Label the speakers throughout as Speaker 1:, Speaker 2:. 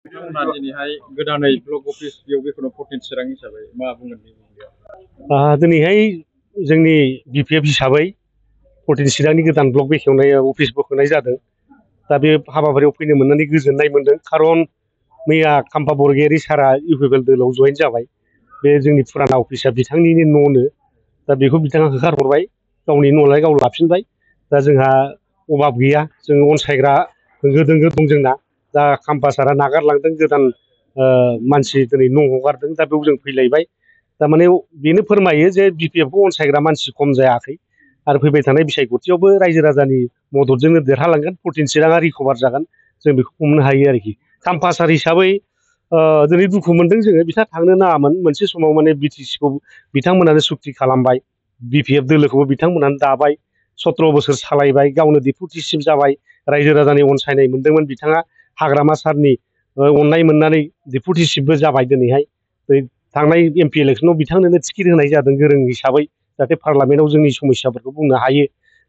Speaker 1: नोंथांमोना दिनैहाय गोदानै ब्लक अफिस बेयाव बेखौनो 14 चिरां हिसाबै मा बुंगोन बे बुंनायाव?
Speaker 2: दिनैहाय जोंनि बिपिएफ हिसाबै 14 चिरांनि गोदान ब्लक बेखेवनाय अफिस बोखोनाय जादों। दा बे हाबाफारियाव फैनो मोननानै गोजोननाय मोनदों। खारन मैया खाम्फा बरगयारि सारा इउपिपिएल दोलोआव जयेन जाबाय। बे जोंनि फुराना अफिसा बिथांनिनो न'नो। दा बेखौ बिथाङा होखारहरबाय, गावनि न'लाय गाव लाफिनबाय। दा जोंहा अभाब गैया, जों अनसायग्रा होंगो दोंगो दं जोंना। दा खाम्फा सारा नागारलांदों, गोदान मानसि दिनै न' हगारदों। दा बेयाव जों फैलायबाय। थारमाने बेनो फोरमायो जे बिपिएफखौ अनसायग्रा मानसि खम जायाखै आरो फैबाय थानाय बिसायख'थियावबो रायजो राजानि मददजोंनो देरहालांगोन, 14 चिराङा रिकभार जागोन, जों बेखौ हमनो हायो आरोखि। खाम्फासार हिसाबै दिनै दुखु मोनदों जोङो, बिथाङा थांनो नाङामोन। मोनसे समाव माने बिटिसिखौ बिथांमोनानो सुक्ति खालामबाय, बिपिएफ दोलोखौबो बिथांमोनानो दाबाय, 17 बोसोर सालायबाय, गावनो डेपुटि चिफ जाबाय, रायजो राजानि अनसायनाय मोनदोंमोन बिथाङा। हाग्रामा सारनि अननाय मोननानै डेपुटि चिफबो जाबाय दिनैहाय। थांनाय एमपि इलेक्सनाव बिथांनोनो टिकेट होनाय जादों गोरों हिसाबै, जाहाथे पार्लामेन्टआव जोंनि समस्याफोरखौ बुंनो हायो।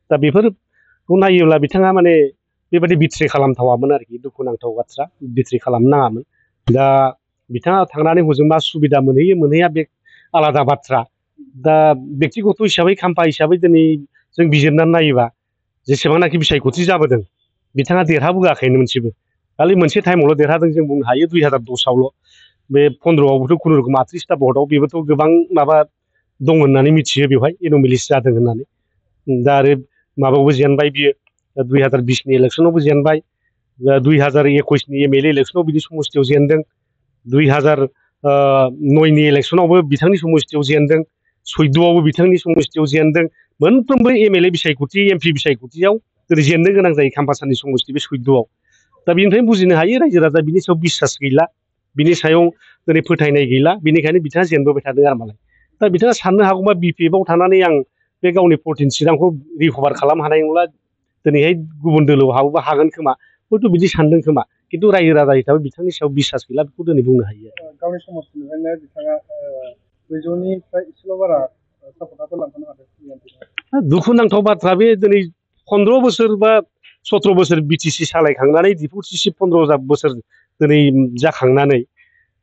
Speaker 2: दा बेफोरखौ नायोब्ला बिथाङा माने बेबायदि बिट्रे खालामथावामोन आरोखि, दुखुनांथाव बाथ्रा, बिट्रे खालामनो नाङामोन। दा बिथाङा थांनानै हजों मा सुबिदा मोनहैयो मोनहैया बे आलादा बाथ्रा। दा बेक्तिगत हिसाबै खाम्फा हिसाबै दिनै जों बिजिरनानै नायोबा जेसेबांनाखि बिसायख'थि जाबोदों बिथाङा देरहाबोआखैनो मोनसेबो। खालि मोनसे टाइमावल' देरहादों जों बुंनो हायो 2010आवल'। बे 15आवबोथ' खुनुरुखुम 38टा भटआव बेबोथ' गोबां माबा दं होननानै मिथियो, बेवहाय एन'मेलिस जादों होननानै। दा आरो माबायावबो जेनबाय बियो, 2020नि इलेक्सनावबो जेनबाय, 2021नि एमएलए इलेक्सनाव बिनि समस्तियाव जेनदों, 2009नि इलेक्सनावबो बिथांनि समस्तियाव जेनदों, 14आवबो बिथांनि समस्तियाव जेनदों। मोनफ्रोमबो एमएलए बिसायख'थि, एमपि बिसायख'थियाव दिनै जेननो गोनां जायो खाम्फासारनि समस्ति बे 14आव। दा बेनिफ्रायनो बुजिनो हायो रायजो राजा बिनि सायाव बिसास गैला, बिनि सायाव दिनै फोथायनाय गैला, बेनिखायनो बिथाङा जेनबोबाय थादों आरो मालाय। दा बिथाङा साननो हागौबा बिपिएफआव थानानै आं बे गावनि 14 चिरांखौ रिकभार खालामनो हानाय नंला, दिनैहाय गुबुन दोलोआव हाबोबा हागोन खोमा, हयथ' बिदि सानदों खोमा। खिन्थु रायजो राजा हिसाबै बिथांनि सायाव बिसास गैला, बेखौ दिनै बुंनो हायो।
Speaker 1: गावनि समस्तिनिफ्रायनो बिथाङा 200निफ्राय एसेल' बारा सापर्टआथ' लांफानो हादों।
Speaker 2: दुखुनांथाव बाथ्रा बे, दिनै 15 बोसोर बा 17 बोसोर बिटिसि सालायखांनानै डेपुटि चिफ 15 बोसोर दिनै जाखांनानै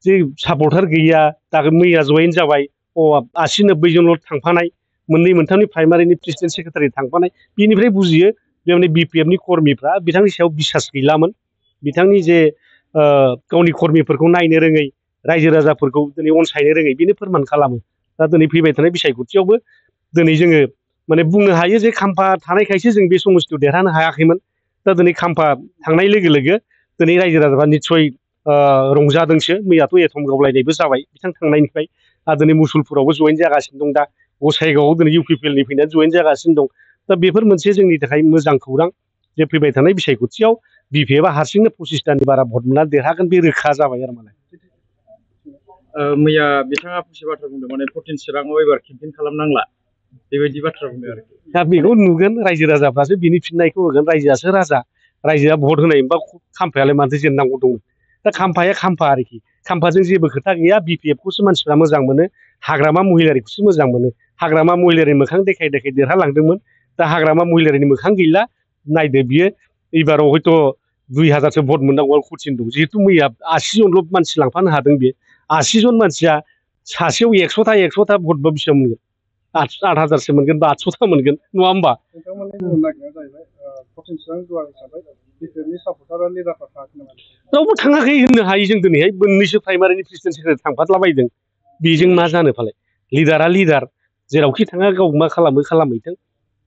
Speaker 2: जे सापर्टार गैया, दा मैया जयेन जाबाय, 80-90 जनल' थांफानाय, मोननै मोनथामनि प्राइमारिनि प्रेसिडेन्ट सेक्रेटारि थांफानाय, बेनिफ्राय बुजियो बे माने बिपिएफनि कर्मिफ्रा बिथांनि सायाव बिसास गैलामोन। बिथांनि जे गावनि कर्मिफोरखौ नायनो रोङै, रायजो राजाफोरखौ दिनै अनसायनो रोङै, बेनो फोरमान खालामो। दा दिनै फैबाय थानाय बिसायख'थियावबो दिनै जोङो माने बुंनो हायो जे खाम्फा थानायखायसो जों बे समस्तियाव देरहानो हायाखैमोन। दा दिनै खाम्फा थांनाय लोगो लोगो दिनै रायजो राजाफ्रा निस्सय रंजादोंसो। मैयाथ' एथम गावलायनायबो जाबाय बिथां थांनायनिफ्राय, आरो दिनै मुसुलपुरावबो जयेन जागासिनो दं। दा गसाइगावआव दिनै इउपिपिएलनि फैनानै जयेन जागासिनो दं। दा बेफोर मोनसे जोंनि थाखाय मोजां खौरां जे फैबाय थानाय बिसायख'थियाव बिपिएफआ हारसिंनो 25टानि बारा भट मोननानै देरहागोन, बे रोखा जाबाय आरो मालाय।
Speaker 1: मैया बिथाङा फंसे बाथ्रा बुंदों, माने 14 चिराङाव एबार केम्पेइन खालामनांला, बेबायदि बाथ्रा बुंदों आरोखि।
Speaker 2: दा बेखौ नुगोन, रायजो राजाफ्रासो बिनि फिननायखौ होगोन। रायजोआसो राजा, रायजोआ भट होनाय मोनबा खाम्फायालाय मानोथो जेननांगौ दं। दा खाम्फाया खाम्फा आरोखि, खाम्फाजों जेबो खोथा गैया। बिपिएफखौसो मानसिफ्रा मोजां मोनो, हाग्रामा महिलारिखौसो मोजां मोनो। हाग्रामा महिलारि मोखां देखाय देखाय देरहालांदोंमोन, दा हाग्रामा महिलारिनि मोखां गैला। नायदो बियो एबाराव हयथ' 2000सो भट मोननांगौआ कचिं दं। जिहेथु मैया 80 जनल' मानसि लांफानो हादों बेयो। 80 जन मानसिया सासेयाव 100ता भटबा बेसेबां मोनगोन? 8,000सो मोनगोन बा 800ता मोनगोन, नङा होमबा?
Speaker 1: नोंथांमोननि बुंनो नागिरनाया जाहैबाय 14 चिरां दुवार हिसाबै बिपिएफनि सापर्टार लिडारफ्रा थाङाखै नामा?
Speaker 2: रावबो थाङाखै होननो हायो जों दिनैहाय। मोननैसो प्राइमारिनि प्रेसिडेन्ट सेक्रेटारि थांफादलाबायदों, बेजों मा जानो फालाय? लिडारा लिडार, जेरावखि थाङा गाव मा खालामो खालामहैथों।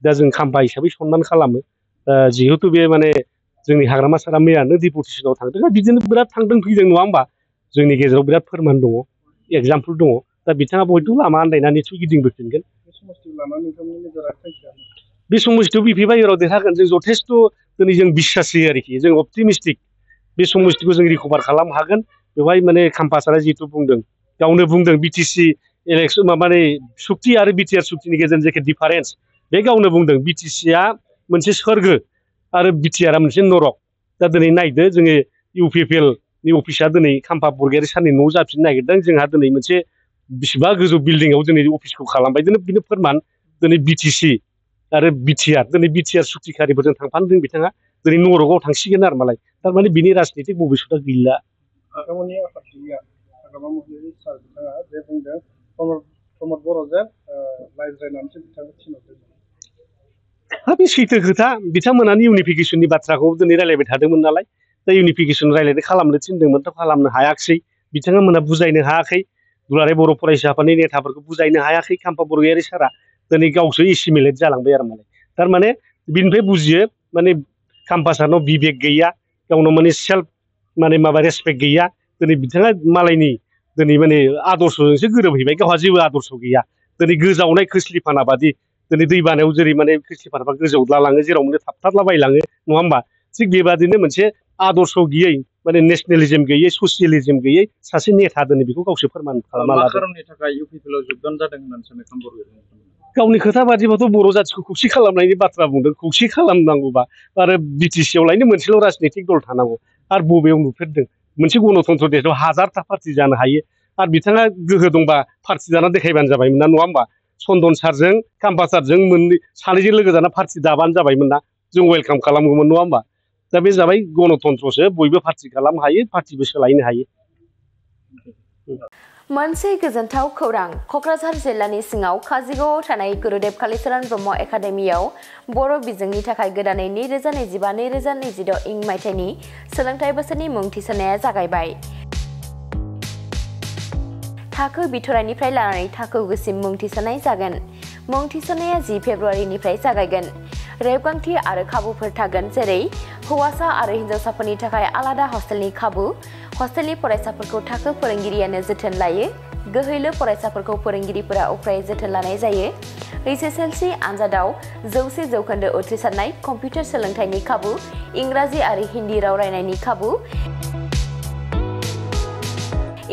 Speaker 2: दा जों खाम्फा हिसाबै सनमान खालामो। जिहेथु बे माने जोंनि हाग्रामा सारा मैयानो डिपुटेसनाव थांदों, बिदिनो बिराद थांदों फैदों, नङा होमबा? जोंनि गेजेराव बिराद फोरमान दङ, एगजामपोल दङ। दा बिथाङा बयबो लामा आन्दायनानै निस्सय गिदिंबोफिनगोन। बे समस्तियाव बिपिएफआ एबाराव देरहागोन, जों जथेस्थ' दिनै जों बिसास होयो आरोखि, जों अपटिमिस्टिक। बे समस्तिखौ जों रिकभार खालामनो हागोन। बेवहाय माने खाम्फा सारा जिहेतु बुंदों, गावनो बुंदों बिटिसि इलेक्सन माने सुक्ति आरो बिटिआर सुक्तिनि गेजेरजों जेखि डिफारेन्स, बे गावनो बुंदों बिटिसिआ मोनसे सोरगो आरो बिटिआरआ मोनसे नरक। दा दिनै नायदो, जोङो इउपिपिएलनि अफिसा दिनै खाम्फा बरगयारि सारनि न'आव जाफिननो नागिरदों। जोंहा दिनै मोनसे बिसिबा गोजौ बिल्डिंआव दिनै अफिसखौ खालामबाय। बेनो फोरमान दिनै बिटिसि आरो बिटिआर, दिनै बिटिआर सुक्तिखारिफोरजों थांफानो बिथाङा दिनै नरकआव थांसिगोन आरो मालाय। थारमाने बिनि राजनितिक भबिसतआ गैला।
Speaker 3: बिथांमोननि आफादगिरिया हाग्रामा महिलारि सार बिथाङा जे बुंदों प्रमद बर'जों रायज्लायनानैसो बिथांखौ थिनहरदों।
Speaker 2: बे सैथो खोथा बिथांमोनानो इउनिफिकेसननि बाथ्राखौ दिनै रायलायबाय थादोंमोन नालाय दा इउनिफिकेसन रायलायनो खालामनो थिनदोंमोन दा खालामनो हायाखिसै बिथांमोना बुजायनो हायाखै दुलाराय बर' फरायसा आफादनि नेताफोरखौ बुजायनो हायाखै खाम्फा बरगयारि सारा दिनै गावसो एसिमिलेट जालांबाय आरो माने थारमाने बिनिफ्राय बुजियो माने खाम्फा सारनाव बिबेक गैया गावनाव माने सेल्फ माने माबा रेसपेक्ट गैया दिनै बिथाङा मालायनि दिनै माने आदर्शजोंसो गोरोबहैबाय गावहा जेबो आदर्श गैया दिनै गोजावनाय खोस्लिफाना बादि दिनै दै बानायाव जेरै माने खोस्लिफानाफ्रा गोजावलालाङो जेराव मोनो थाबथारलाबायलाङो नङा होमबा थिग बेबादिनो मोनसे आदर्श गैयै माने नेसनेलिज्म गैयै ससियेलिज्म गैयै सासे नेता दिनै बेखौ गावसो फोरमान खालामना लादों।
Speaker 1: मा खारननि थाखाय इउपिपिएलआव जोगदान जादों होननानै सानो खाम्फा बरगयारि?
Speaker 2: गावनि खोथा बादिबाथ' बर' जाथिखौ खौसे खालामनायनि बाथ्रा बुंदों खौसे खालामनांगौबा आरो बिटिसिआव लायनो मोनसेल' राजनैतिक दल थानांगौ आरो बबेयाव नुफेरदों मोनसे गणतन्त्र देशआव हाजारथा पार्टि जानो हायो आरो बिथाङा गोहो दंबा पार्टि जाना देखायबानो जाबायमोन ना नङा होमबा चन्दन सारजों खाम्फा सारजों मोननै सानैजों लोगो जाना पार्टि दाबानो जाबायमोन ना जों वेलकाम खालामगौमोन नङा होमबा दा बे जाबाय गणतन्त्रसो बयबो पार्टि खालामनो हायो पार्टिबो सोलायनो हायो।
Speaker 4: मोनसे गोजोनथाव खौरां क'क्राझार जिल्लानि सिङाव काजिगावआव थानाय गुरुदेव कालिचरण ब्रह्म एकाडेमियाव बर' बिजोंनि थाखाय गोदानै 2025-2026 इं मायथाइनि सोलोंथाइ बोसोरनि मुं थिसननाया जागायबाय। थाखो बिथराइनिफ्राय लानानै थाखो गुसिम मुं थिसननाय जागोन। मुं थिसननाया 10 फेब्रुवारिनिफ्राय जागायगोन। रेबगान्थि आरो खाबुफोर थागोन जेरै हौवासा आरो हिन्जावसाफोरनि थाखाय आलादा हस्टेलनि खाबु हस्टेलनि फरायसाफोरखौ थाखो फोरोंगिरियानो जोथोन लायो गोहैलो फरायसाफोरखौ फोरोंगिरिफोरा उफ्रायै जोथोन लानाय जायो HSLC आनजादाव 100% उथ्रिसारनाय कम्पिउटार सोलोंथाइनि खाबु इंराजि आरो हिन्दी राव रायनायनि खाबु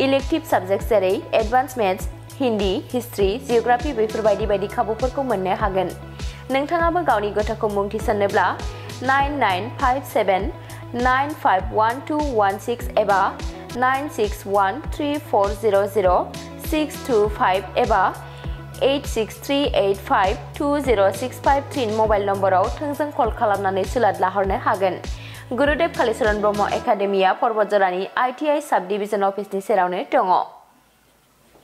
Speaker 4: इलेक्टिभ साबजेक्ट जेरै advance maths Hindi history geography बेफोरबायदि बायदि खाबुफोरखौ मोननो हागोन। नोंथाङाबो गावनि गथ'खौ मुं थिसननोब्ला 9957951216 एबा 9613400625 एबा 8638520653 मबाइल नम्बराव थोंजों कल खालामनानै सुलाद लाहरनो हागोन। गुरुदेव कालिचरण ब्रह्म एकाडेमिया पर्बतजरानि ITI साब डिभिजन अफिसनि सेरावनो दङ।